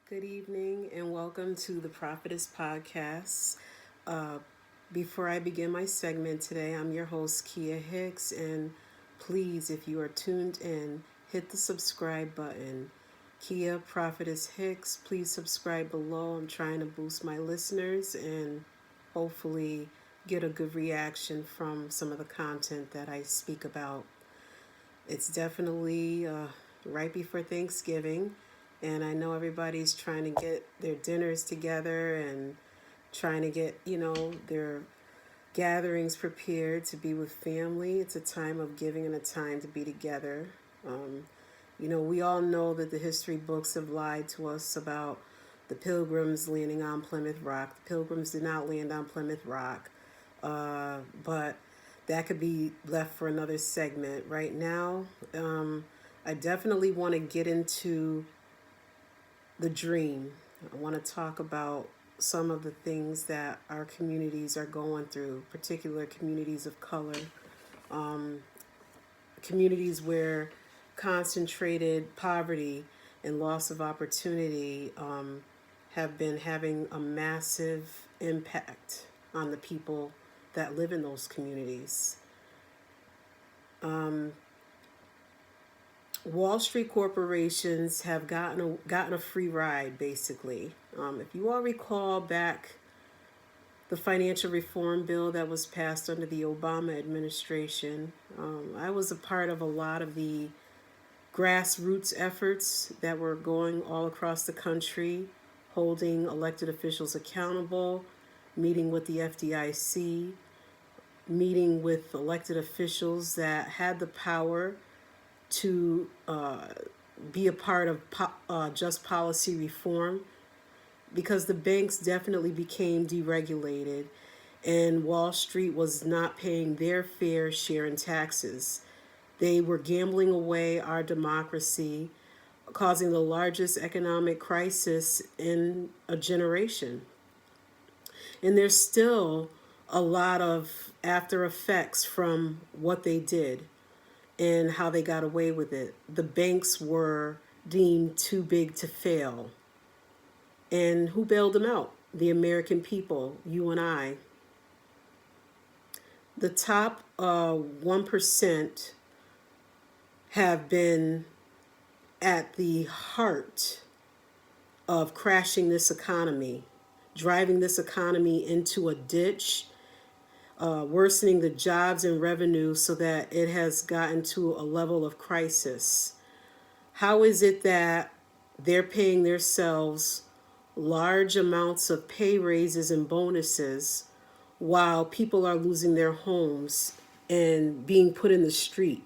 Good evening and welcome to the Prophetess podcast. Uh, Before I begin my segment today, I'm your host, Keya Hicks, and please, if you are tuned in, hit the subscribe button. Keya Prophetess Hicks, please subscribe below. I'm trying to boost my listeners and hopefully get a good reaction from some of the content that I speak about. It's definitely right before Thanksgiving, and I know everybody's trying to get their dinners together and trying to get, their gatherings prepared to be with family. It's a time of giving and a time to be together. Um, we all know that the history books have lied to us about the pilgrims landing on Plymouth Rock. The pilgrims did not land on Plymouth Rock, but that could be left for another segment. Right now, I definitely want to get into the dream. I want to talk about some of the things that our communities are going through, particular communities of color, communities where concentrated poverty and loss of opportunity have been having a massive impact on the people that live in those communities. Wall Street corporations have gotten a free ride, basically. If you all recall back the financial reform bill that was passed under the Obama administration, I was a part of a lot of the grassroots efforts that were going all across the country, holding elected officials accountable, meeting with the FDIC, meeting with elected officials that had the power to be a part of just policy reform, because the banks definitely became deregulated and Wall Street was not paying their fair share in taxes. They were gambling away our democracy, causing the largest economic crisis in a generation. And there's still a lot of after effects from what they did and how they got away with it. The banks were deemed too big to fail. And who bailed them out? The American people, you and I. The top 1% have been at the heart of crashing this economy, driving this economy into a ditch, worsening the jobs and revenue so that it has gotten to a level of crisis. How is it that they're paying themselves large amounts of pay raises and bonuses while people are losing their homes and being put in the street?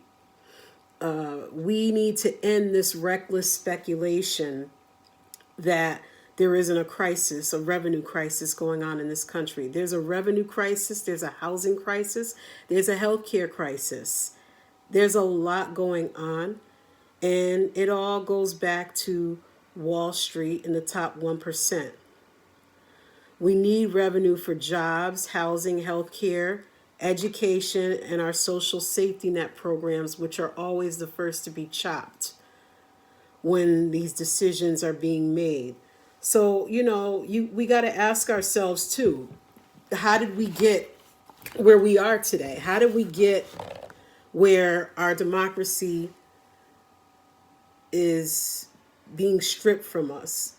We need to end this reckless speculation that there isn't a crisis, a revenue crisis going on in this country. There's a revenue crisis, there's a housing crisis, there's a healthcare crisis. There's a lot going on, and it all goes back to Wall Street and the top 1%. We need revenue for jobs, housing, healthcare, education, and our social safety net programs, which are always the first to be chopped when these decisions are being made. So, we got to ask ourselves too, how did we get where we are today? How did we get where our democracy is being stripped from us?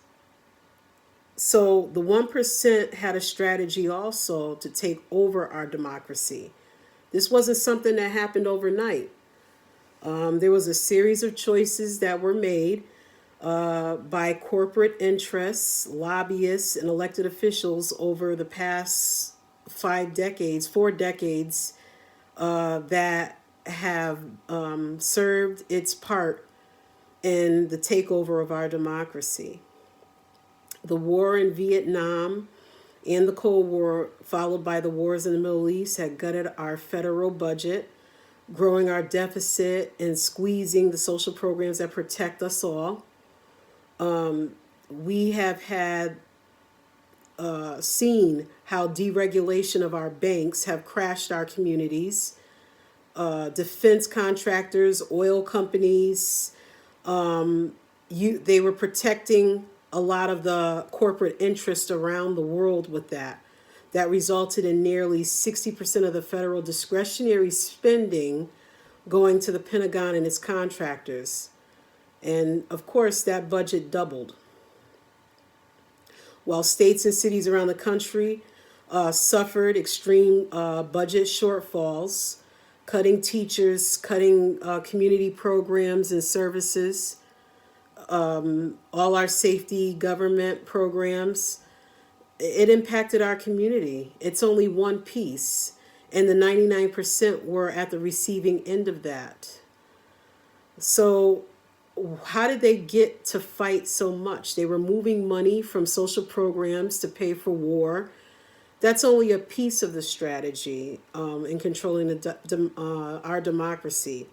So the 1% had a strategy also to take over our democracy. This wasn't something that happened overnight. There was a series of choices that were made by corporate interests, lobbyists, and elected officials over the past 4 decades, that have served its part in the takeover of our democracy. The war in Vietnam and the Cold War, followed by the wars in the Middle East, had gutted our federal budget, growing our deficit and squeezing the social programs that protect us all. We have had seen how deregulation of our banks have crashed our communities. Defense contractors, oil companies, they were protecting a lot of the corporate interest around the world with that. That resulted in nearly 60% of the federal discretionary spending going to the Pentagon and its contractors. And of course, that budget doubled. While states and cities around the country suffered extreme budget shortfalls, cutting teachers, cutting community programs and services, all our safety government programs, it impacted our community. It's only one piece, and the 99% were at the receiving end of that. So how did they get to fight so much? They were moving money from social programs to pay for war. That's only a piece of the strategy in controlling our democracy.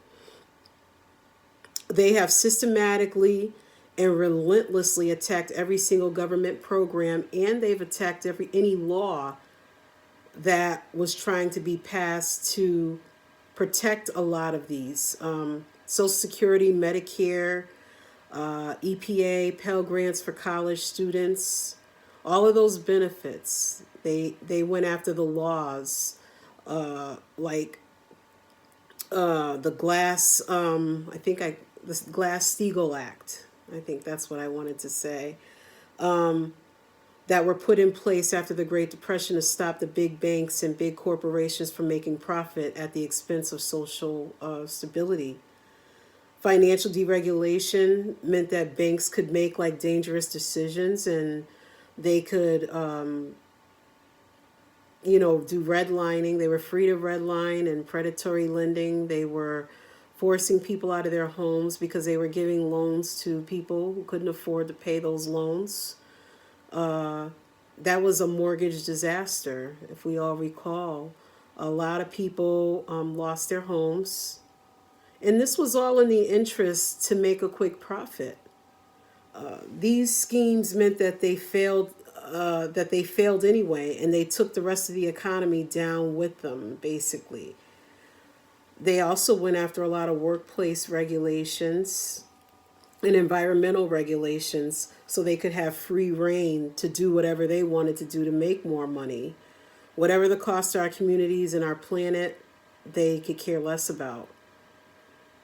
They have systematically and relentlessly attacked every single government program, and they've attacked any law that was trying to be passed to protect a lot of these. Social Security, Medicare, EPA, Pell Grants for college students, all of those benefits. They went after the laws, like the the Glass-Steagall Act. I think that's what I wanted to say. That were put in place after the Great Depression to stop the big banks and big corporations from making profit at the expense of social stability. Financial deregulation meant that banks could make like dangerous decisions, and they could, do redlining. They were free to redline and predatory lending. They were forcing people out of their homes because they were giving loans to people who couldn't afford to pay those loans. That was a mortgage disaster, if we all recall. A lot of people lost their homes. And this was all in the interest to make a quick profit. These schemes meant that they failed anyway, and they took the rest of the economy down with them, basically. They also went after a lot of workplace regulations and environmental regulations so they could have free reign to do whatever they wanted to do to make more money. Whatever the cost to our communities and our planet, they could care less about.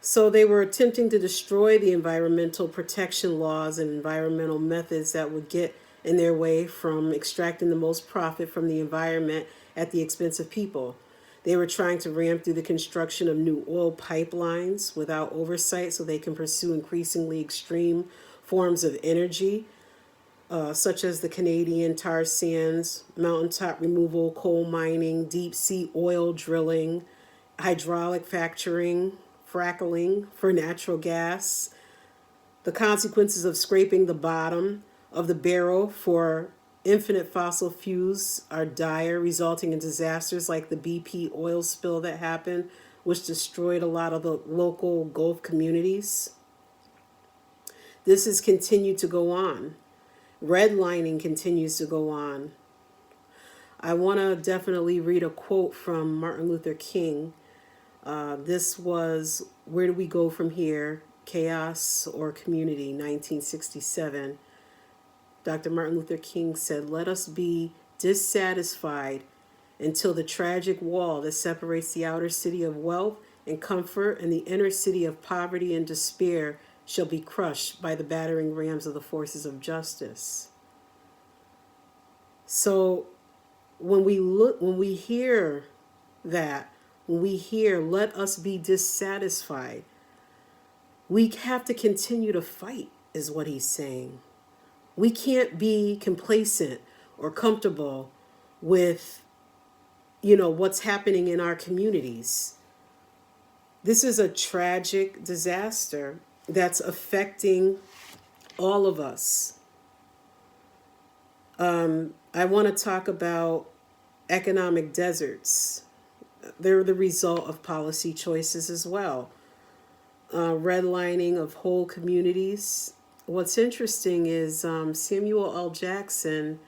So they were attempting to destroy the environmental protection laws and environmental methods that would get in their way from extracting the most profit from the environment at the expense of people. They were trying to ram through the construction of new oil pipelines without oversight so they can pursue increasingly extreme forms of energy, such as the Canadian tar sands, mountaintop removal, coal mining, deep sea oil drilling, hydraulic fracturing, frackling for natural gas. The consequences of scraping the bottom of the barrel for infinite fossil fuels are dire, resulting in disasters like the BP oil spill that happened, which destroyed a lot of the local Gulf communities. This has continued to go on. Redlining continues to go on. I want to definitely read a quote from Martin Luther King. This was Where Do We Go From Here? Chaos or Community, 1967. Dr. Martin Luther King said, "Let us be dissatisfied until the tragic wall that separates the outer city of wealth and comfort and the inner city of poverty and despair shall be crushed by the battering rams of the forces of justice." So when we hear that, when we hear, "Let us be dissatisfied," we have to continue to fight, is what he's saying. We can't be complacent or comfortable with, what's happening in our communities. This is a tragic disaster that's affecting all of us. I want to talk about economic deserts. They're the result of policy choices as well. Redlining of whole communities. What's interesting is Samuel L. Jackson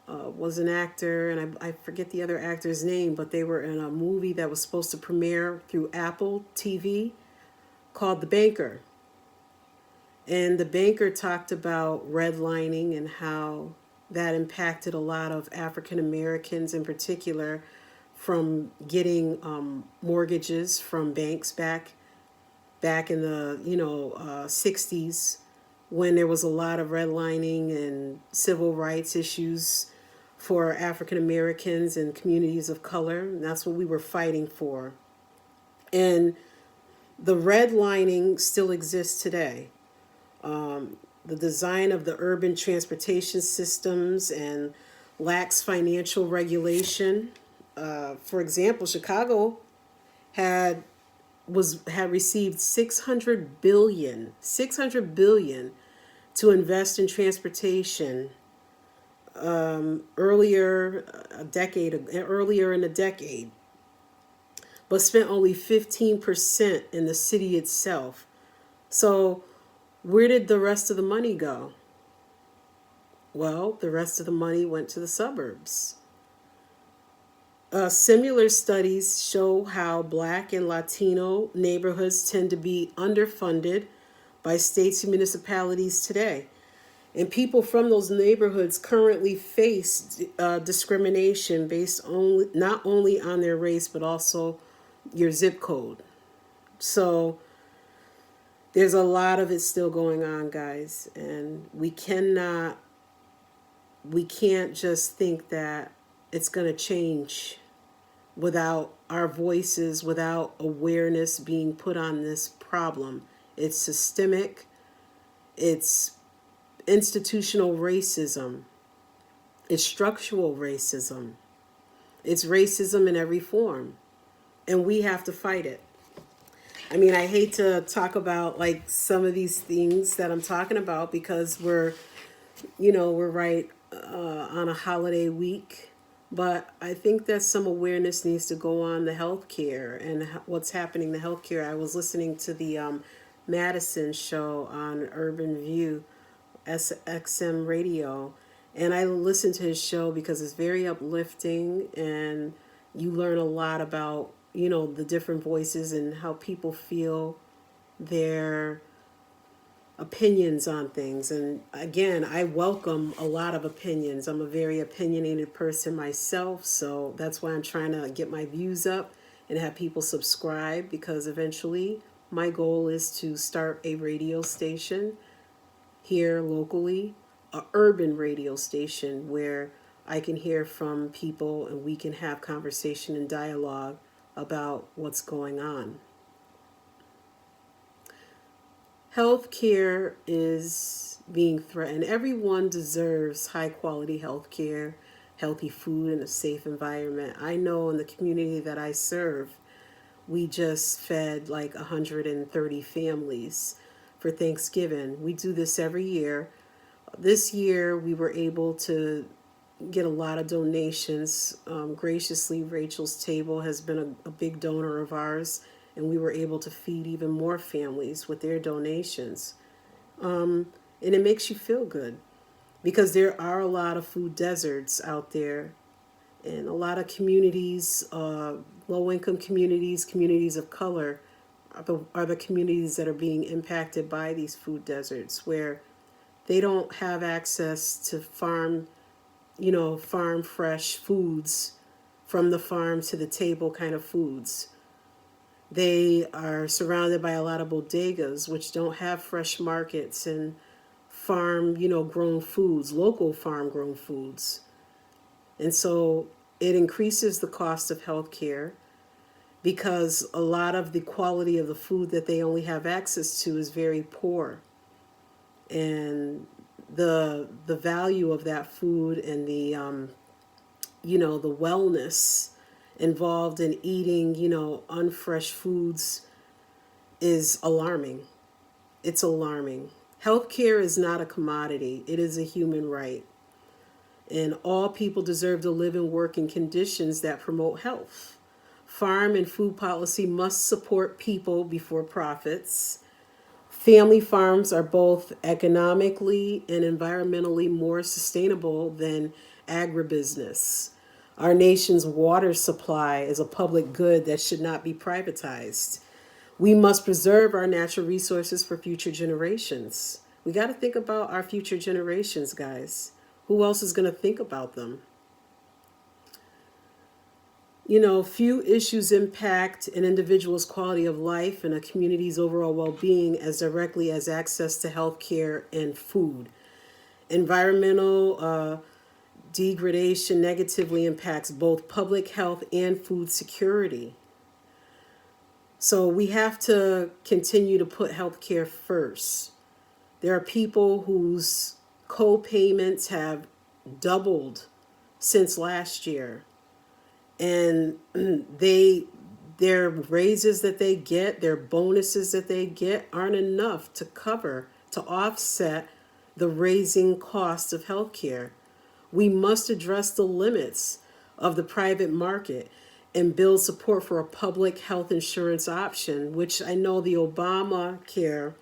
was an actor, and I forget the other actor's name, but they were in a movie that was supposed to premiere through Apple TV called The Banker. And the banker talked about redlining and how that impacted a lot of African Americans in particular from getting mortgages from banks back in the 60s, when there was a lot of redlining and civil rights issues for African Americans and communities of color. And that's what we were fighting for. And the redlining still exists today. The design of the urban transportation systems and lacks financial regulation. For example, Chicago had had received 600 billion to invest in transportation earlier in a decade, but spent only 15% in the city itself. So where did the rest of the money go? Well, the rest of the money went to the suburbs. Similar studies show how Black and Latino neighborhoods tend to be underfunded by states and municipalities today. And people from those neighborhoods currently face discrimination based not only on their race, but also your zip code. So there's a lot of it still going on, guys. And we can't just think that it's going to change without our voices, without awareness being put on this problem. It's systemic. It's institutional racism. It's structural racism. It's racism in every form. And we have to fight it. I mean, I hate to talk about like some of these things that I'm talking about because we're right on a holiday week. But I think that some awareness needs to go on the healthcare and what's happening to healthcare. I was listening to the Madison show on Urban View, SXM radio, and I listened to his show because it's very uplifting and you learn a lot about, the different voices and how people feel their opinions on things. And again, I welcome a lot of opinions. I'm a very opinionated person myself, so that's why I'm trying to get my views up and have people subscribe, because eventually my goal is to start a radio station here locally, a urban radio station where I can hear from people and we can have conversation and dialogue about what's going on. Healthcare is being threatened. Everyone deserves high quality healthcare, healthy food, and a safe environment. I know in the community that I serve, we just fed like 130 families for Thanksgiving. We do this every year. This year, we were able to get a lot of donations. Graciously, Rachel's Table has been a big donor of ours, and we were able to feed even more families with their donations. And it makes you feel good because there are a lot of food deserts out there, and a lot of communities, low-income communities, communities of color, are the communities that are being impacted by these food deserts, where they don't have access to farm fresh foods, from the farm to the table kind of foods. They are surrounded by a lot of bodegas, which don't have fresh markets and farm, grown foods, local farm grown foods. And so it increases the cost of healthcare because a lot of the quality of the food that they only have access to is very poor. And the value of that food and the the wellness involved in eating unfresh foods is alarming. It's alarming. Healthcare is not a commodity. It is a human right. And all people deserve to live and work in conditions that promote health. Farm and food policy must support people before profits. Family farms are both economically and environmentally more sustainable than agribusiness. Our nation's water supply is a public good that should not be privatized. We must preserve our natural resources for future generations. We got to think about our future generations, guys. Who else is going to think about them? Few issues impact an individual's quality of life and a community's overall well being as directly as access to health care and food. Environmental degradation negatively impacts both public health and food security. So we have to continue to put healthcare first. There are people whose co-payments have doubled since last year. And their raises that they get, their bonuses that they get aren't enough to offset the raising cost of healthcare. We must address the limits of the private market and build support for a public health insurance option, which I know the Obamacare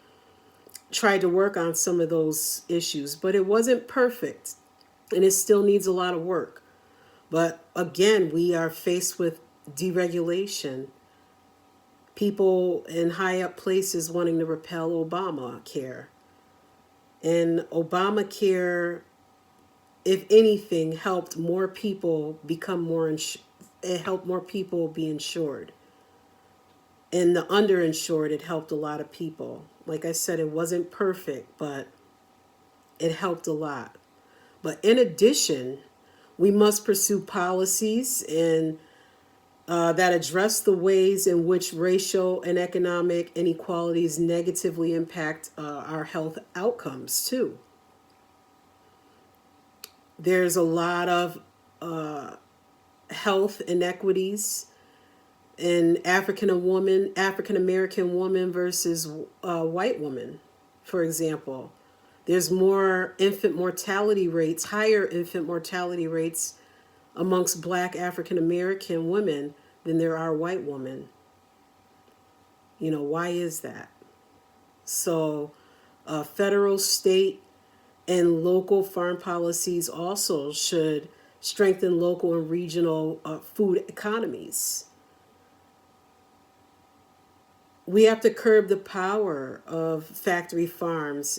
tried to work on some of those issues, but it wasn't perfect and it still needs a lot of work. But again, we are faced with deregulation. People in high up places wanting to repeal Obamacare. And Obamacare, if anything, helped more people become it helped more people be insured. And the underinsured, it helped a lot of people. Like I said, it wasn't perfect, but it helped a lot. But in addition, we must pursue policies and that address the ways in which racial and economic inequalities negatively impact our health outcomes too. There's a lot of health inequities in African American woman versus white woman, for example. There's more infant mortality rates, higher infant mortality rates amongst Black African American women than there are white women. Why is that? So federal, state, and local farm policies also should strengthen local and regional food economies. We have to curb the power of factory farms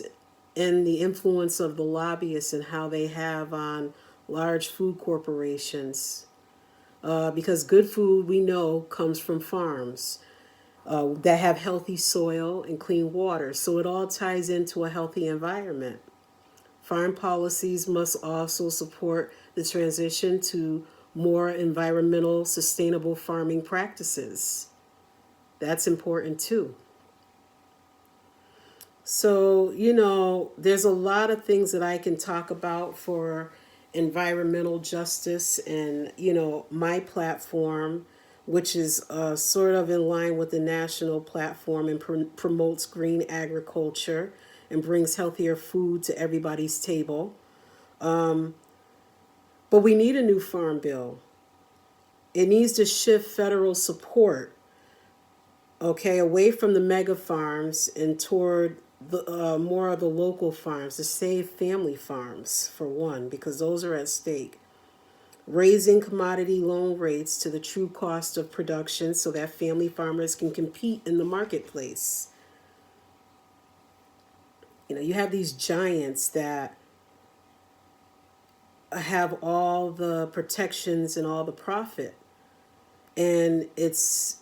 and the influence of the lobbyists and how they have on large food corporations. Because good food, we know, comes from farms that have healthy soil and clean water. So it all ties into a healthy environment. Farm policies must also support the transition to more environmental, sustainable farming practices. That's important too. So, there's a lot of things that I can talk about for environmental justice and, my platform, which is sort of in line with the national platform and promotes green agriculture and brings healthier food to everybody's table. But we need a new farm bill. It needs to shift federal support, away from the mega farms and toward the more of the local farms to save family farms, for one, because those are at stake. Raising commodity loan rates to the true cost of production so that family farmers can compete in the marketplace. You have these giants that have all the protections and all the profit, and it's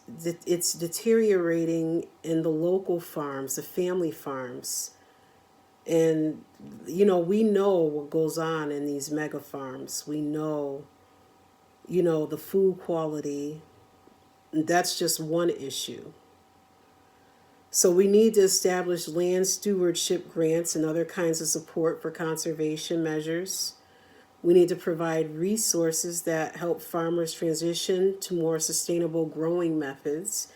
deteriorating in the local farms, the family farms. And we know what goes on in these mega farms. We know the food quality. That's just one issue. So we need to establish land stewardship grants and other kinds of support for conservation measures. We need to provide resources that help farmers transition to more sustainable growing methods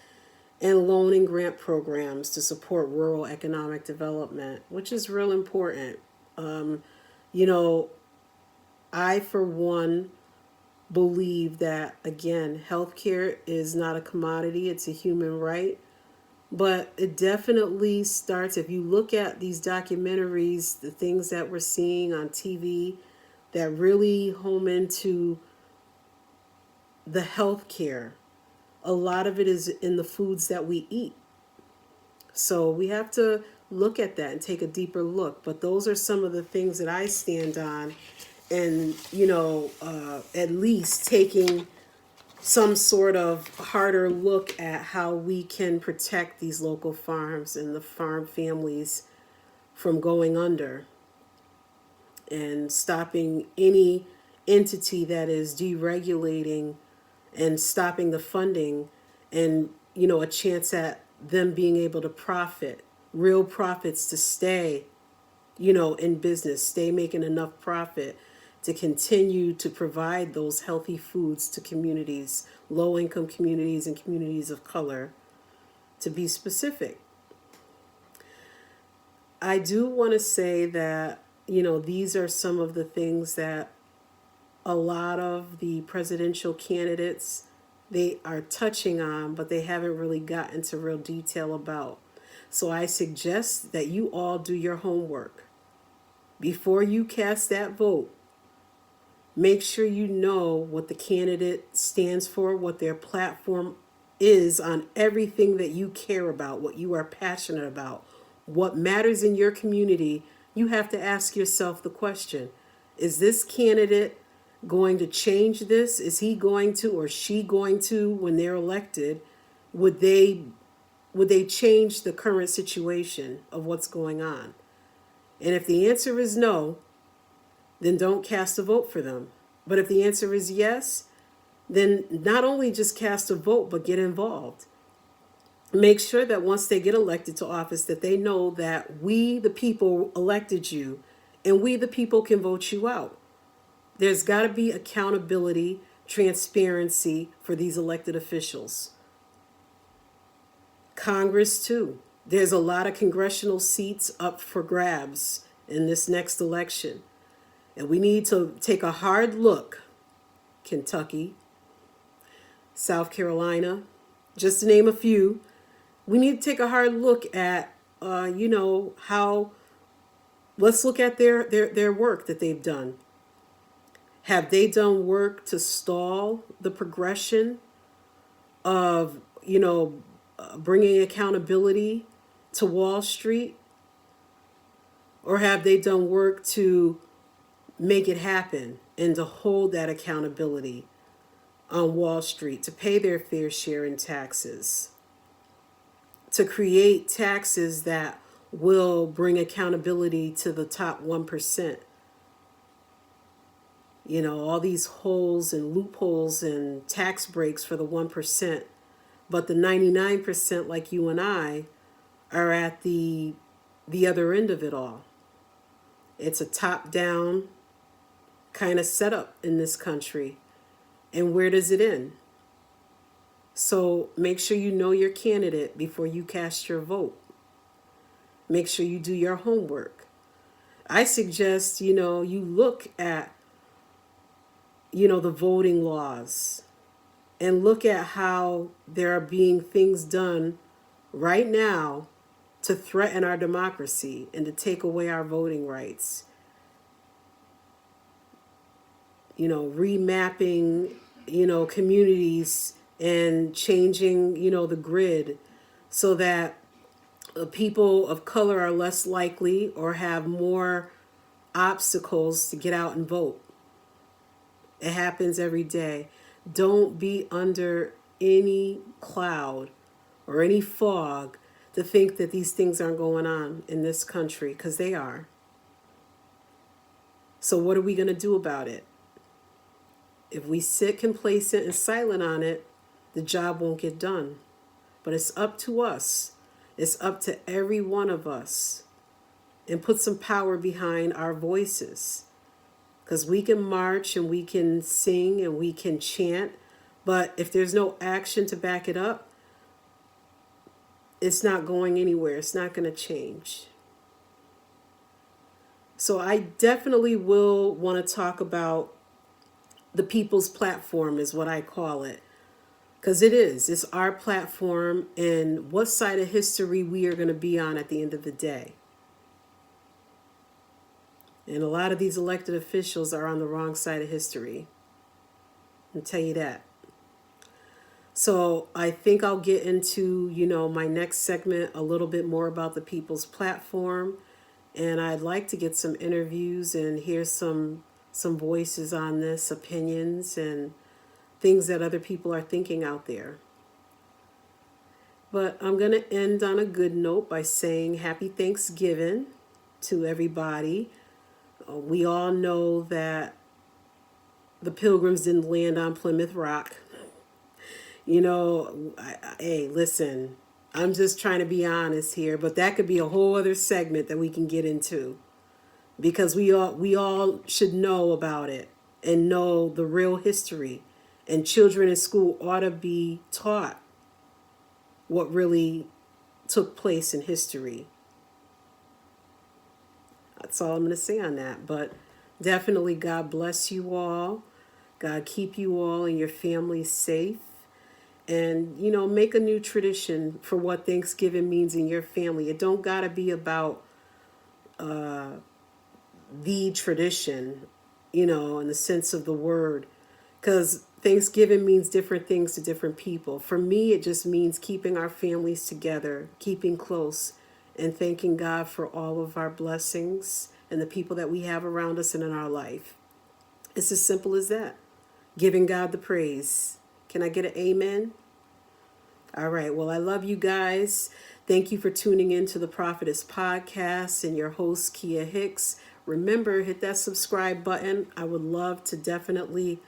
and loan and grant programs to support rural economic development, which is real important. I, for one, believe that, again, healthcare is not a commodity, it's a human right. But it definitely starts, if you look at these documentaries, the things that we're seeing on TV that really home into the healthcare, a lot of it is in the foods that we eat. So we have to look at that and take a deeper look. But those are some of the things that I stand on, and at least taking some sort of harder look at how we can protect these local farms and the farm families from going under, and stopping any entity that is deregulating and stopping the funding, and a chance at them being able to profit, real profits, to stay in business, stay making enough profit to continue to provide those healthy foods to communities, low income communities and communities of color, to be specific. I do want to say that these are some of the things that a lot of the presidential candidates, they are touching on, but they haven't really gotten into real detail about. So I suggest that you all do your homework before you cast that vote. Make sure you know what the candidate stands for, what their platform is on everything that you care about, what you are passionate about, what matters in your community. You have to ask yourself the question, is this candidate going to change this? Is he going to, or she going to, when they're elected, would they change the current situation of what's going on? And if the answer is no, then don't cast a vote for them. But if the answer is yes, then not only just cast a vote, but get involved. Make sure that once they get elected to office, that they know that we, the people, elected you, and we, the people, can vote you out. There's got to be accountability, transparency for these elected officials. Congress, too. There's a lot of congressional seats up for grabs in this next election. And we need to take a hard look. Kentucky, South Carolina, just to name a few. We need to take a hard look at, how, let's look at their work that they've done. Have they done work to stall the progression of, bringing accountability to Wall Street? Or have they done work to make it happen and to hold that accountability on Wall Street, to pay their fair share in taxes, to create taxes that will bring accountability to the top 1%? All these holes and loopholes and tax breaks for the 1%. But the 99%, like you and I, are at the other end of it all. It's a top-down kind of setup in this country. And where does it end? So make sure you know your candidate before you cast your vote. Make sure you do your homework. I suggest, you look at, the voting laws, and look at how there are being things done right now to threaten our democracy and to take away our voting rights. Remapping, communities and changing, the grid so that people of color are less likely or have more obstacles to get out and vote. It happens every day. Don't be under any cloud or any fog to think that these things aren't going on in this country, because they are. So what are we going to do about it? If we sit complacent and silent on it, the job won't get done. But it's up to us. It's up to every one of us. And put some power behind our voices. Because we can march and we can sing and we can chant, but if there's no action to back it up, it's not going anywhere. It's not going to change. So I definitely will want to talk about the people's platform, is what I call it. Because it is. It's our platform, and what side of history we are going to be on at the end of the day. And a lot of these elected officials are on the wrong side of history. I'll tell you that. So I think I'll get into, my next segment a little bit more about the People's Platform. And I'd like to get some interviews and hear some voices on this, opinions and things that other people are thinking out there. But I'm going to end on a good note by saying Happy Thanksgiving to everybody. We all know that the Pilgrims didn't land on Plymouth Rock. Hey, listen, I'm just trying to be honest here, but that could be a whole other segment that we can get into, because we all should know about it and know the real history, and children in school ought to be taught what really took place in history. That's all I'm going to say on that. But definitely, God bless you all. God keep you all and your families safe. And, make a new tradition for what Thanksgiving means in your family. It don't got to be about the tradition, in the sense of the word. Because Thanksgiving means different things to different people. For me, it just means keeping our families together, keeping close, and thanking God for all of our blessings and the people that we have around us and in our life. It's as simple as that. Giving God the praise. Can I get an amen? All right. Well, I love you guys. Thank you for tuning in to the Prophetess podcast and your host, Keya Hicks. Remember, hit that subscribe button. I would love to definitely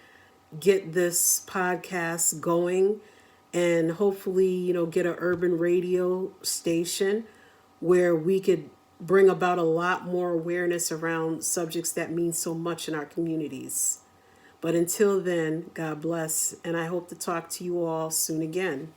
get this podcast going and hopefully, get an urban radio station where we could bring about a lot more awareness around subjects that mean so much in our communities. But until then, God bless, and I hope to talk to you all soon again.